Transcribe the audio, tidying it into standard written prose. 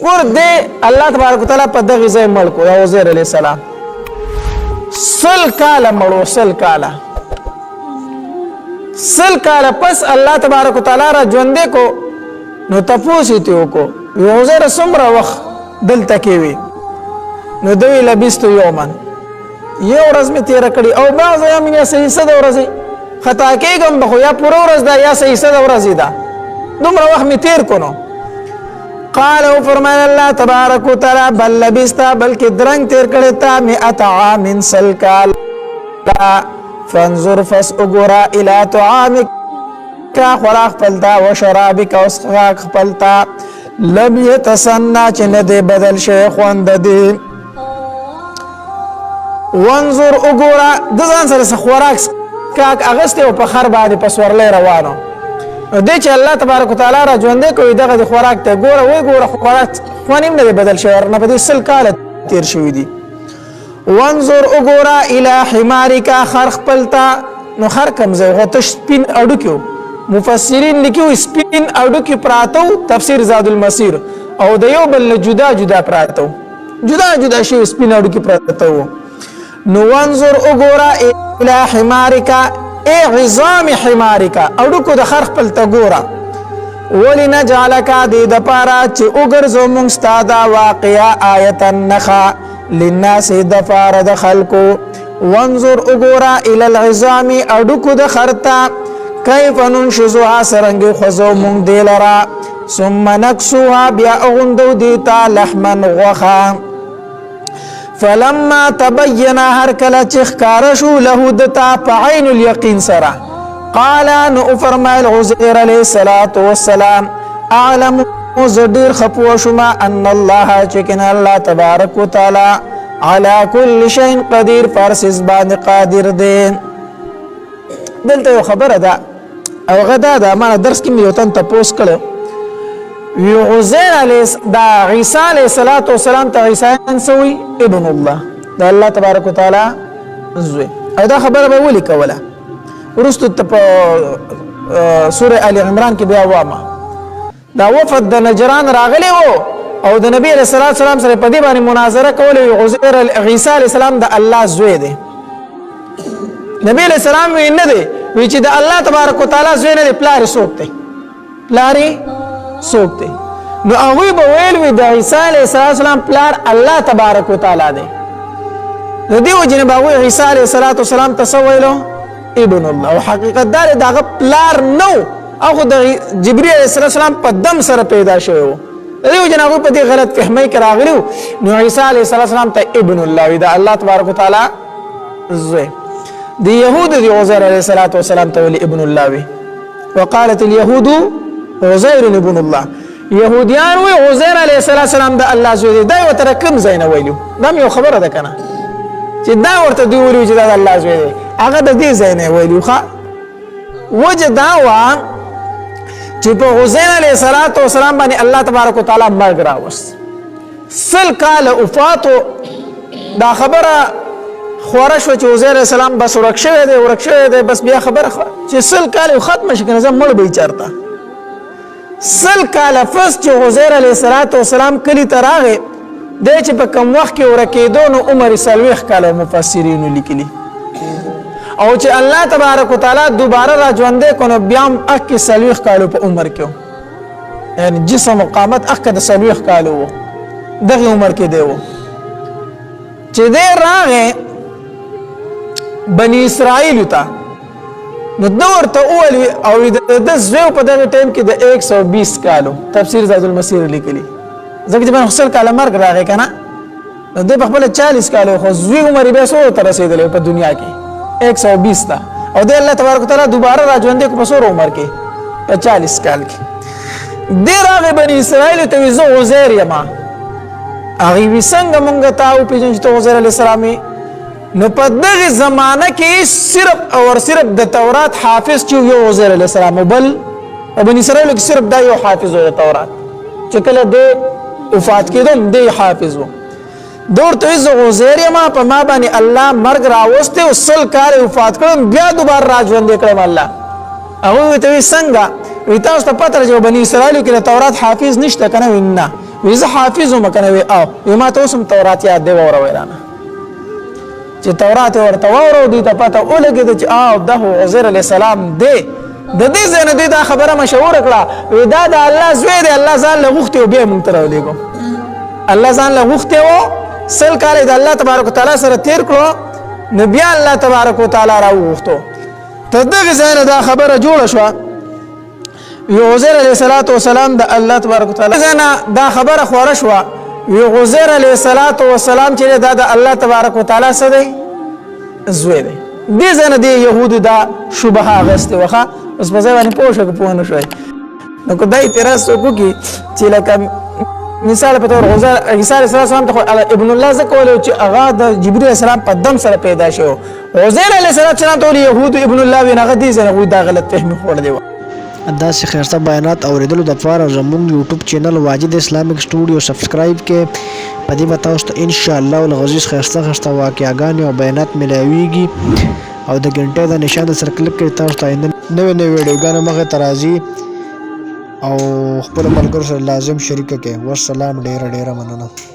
ګور دې الله تبارک وتعالى په دغه ځای مړ کو عزیر علیه السلام سل کاله مړو سل کاله پس الله تبارک وتعالى را ژوندې کو نو تاسو ته وکړو عزیر څومره وخت دلته کې وي نو دوی لبستو یومن یو ورځ می تیر کړی او بعض یم یا صحیح صد ورځې خطا کېږم بخو یا پوره ورځ دا یا صحیح صد ورځې دا دومره وخت می تیر کو نو قال او فرمان الله تبارک وتعالى بل لبستا بلکې درنګ تیر کړی تا 100 عام سل کال فانظر فس اغرا الى طعامك کا خوراک پلتا و شرابک او سخاک پلتا لم يتسنى چې نه دی بدل شي خوند دی وانظر اغرا د ځان سره خوراک کاک اغسته او په خر باندې پسورلې روانو د چې الله تبارک وتعالى را ژوندې کوي دغه خوراک ته ګوره وای ګوره خوراک خونیم نه بدل شي ورنه په دې سل کال تیر شوی دي وانظر اغرا الى حمارك خرخ پلتا نو خر کم زه غته سپین اډو کېو مفسرین لیکو سپین اډو کې پراتو تفسیر زاد المسیر او د یو بل جدا پراتو جدا شی سپین اډو کې پراتو نو وانظر اغرا الى حمارك اي عظام حمارك اډو کو د خرخ پلتا ګورا ولنجعلك د پارا چې وګرځو مونږ ستاده واقعا آیت النخا للناس دفار د خلقو وانظر اغرا الى العظام اډو کو د خرتا كيف ننشزها سرنګ خزو مونږ دلرا ثم نكسوها بیا اغندو دیتا لحما غوخا فلما تبين هر کله چې ښکار شو له دتا په عین الیقین سره قال نو فرمایل عزیر علیه السلام اعلم زدیر خپو شما ان الله چکن الله تبارک وتعالى على كل شيء قدير فارسز باندې قادر دی دلته یو خبره ده او غدا ده ما درس کې یو تن تاسو کړو عزیر علیه دا عیسی علیه السلام ته عیسی انسوي ابن الله دا الله تبارک وتعالى زوی او دا خبره به ولي کوله ورستو ته په سوره ال عمران کې بیا وامه دا وفد د نجران راغلی وو او د نبی علیه السلام سره په دې باندې مناظره کوله عزیر عیسی علیه السلام د الله زوی دی نبی علیه السلام وی نه دی وی چې د الله تبارک وتعالى زوی نه دی پلار سوک دی سوکته نو هغه به ویل وی د عیسی علیه السلام پلار الله تبارک وتعالى دی د دې وجنه به عیسی علیه السلام تسویلو ابن الله او حقیقت دار دغه پلار نو هغه د جبرئیل علیه السلام په دم سره پیدا شوی و د دې وجنه هغه په دې غلط فهمي کې راغلی نو عیسی علیه السلام ته ابن الله وی د الله تبارک وتعالى زوی د يهود د عزیر علیه السلام ته ویل ابن الله وی وقالت اليهود عزیر ابن الله يهوديان وی عزیر علیه السلام د الله زوی دا یو تر کوم زین ویلو دا یو خبره ده کنه چې دا ورته دی ویلو چې دا الله زوی دی هغه د دې زین ویلو ښا وجه دا وا چې په عزیر علیه السلام باندې الله تبارک وتعالى مرګ راوست سل کال وفاتو دا خبره خورش و چې عزیر علیه السلام بس ورکشه دی بس بیا خبره چې سل کال ختم شي کنه زم مړ به چارتا سل کال فس چې عزیر علیه السلام کلی تراغه د چې په کوم وخت کې ورکېدو نو عمر 40 کال مفسرین لیکلي او چې الله تبارک وتعالى دوباره را ژوندې کونو بیا هم اک 40 کال په عمر کې یعنی جسم او قامت اک د 40 کال وو دغه عمر کې دی وو چې دې راغه بنی اسرائیل ته نو دور ته اول او د زو په دغه ټیم کې د 120 کالو تفسیر زاد المسیر لیکلی ځکه چې په خپل کال مرګ راغی کنه نو د خپل 40 کالو خو زوی عمر به سو تر رسیدلې په دنیا کې 120 تا او د الله تبارک وتعالى دوباره راځوندې کو په سور عمر کې په 40 کال کې د راغ بنی اسرائیل ته وزو عزیر یما هغه وسنګ مونږ ته او پیژن چې عزیر علی السلام نو په دغه زمانہ کې صرف د تورات حافظ چې یو عزیر علیه السلام بل بنی اسرائیل کې صرف دا یو حافظ و د تورات چې کله د وفات کېدو د حافظ و دورته عزیر ما په ما باندې الله مرګ راوسته او سل کال وفات کړم بیا دوباره راځوندې کړم الله هغه ته څنګه وی تاسو ته پته چې بنی اسرائیل کې د تورات حافظ نشته کنه وینا وی زه حافظ وم کنه وی او وی ما ته اوس هم تورات یاد دی واوروئ رانه چې تورات ورته واورو دوی ته پته ولګېده چې او دا خو عزیر علیه السلام دی د دې ځای نه دوی دا خبره مشهوره کړه وی دا د الله زوی دی الله ځان له غوښتي و بیا یې موږ ته راولېږو الله ځان له غوښتي و 100 کاله د الله تبارک وتعالی سره تیر کړو نو بیا الله تبارک وتعالی راوغوښتو تر دغه ځای نه دا خبره جوړه شوه عزیر علیه السلام د الله تبارک وتعالی ځای دا خبره خوره شوه عزیر علیه السلام چې دا د الله تبارک وتعالی څه دی زوی دی دې ځای نه د یهودو دا شبهه اخیستې وخه اوس په ځای باندې پوه شوه که پوه نه شوی نو که دا اعتراض څوک وکړي چې لکه مثال په تور عیسی علیه السلام ته ابن الله ځکه ویلی چې هغه د جبرئیل علیه السلام په دم سره پیدا شوی عزیر علیه السلام ته یهودو ابن الله ویل هغه دې ځای نه دا غلط فهمي خوړلی وه داسې خیرسته بیانات اوریدلو دپاره زموږ یوټیوب چینل واجد اسلامیک سټوډیو سبسکرایب کې په دې به تاسو ته انشاءالله العزیز خیرسته واقعګانې او بیانات ملاویږي او د ګنټې د نشان سره کلیک کړئ تاسو ته نوې ویډیوګانې مخې ته راځي او خپلو ملګرو سره لازم شریکه کړئ. والسلام ډېره مننه.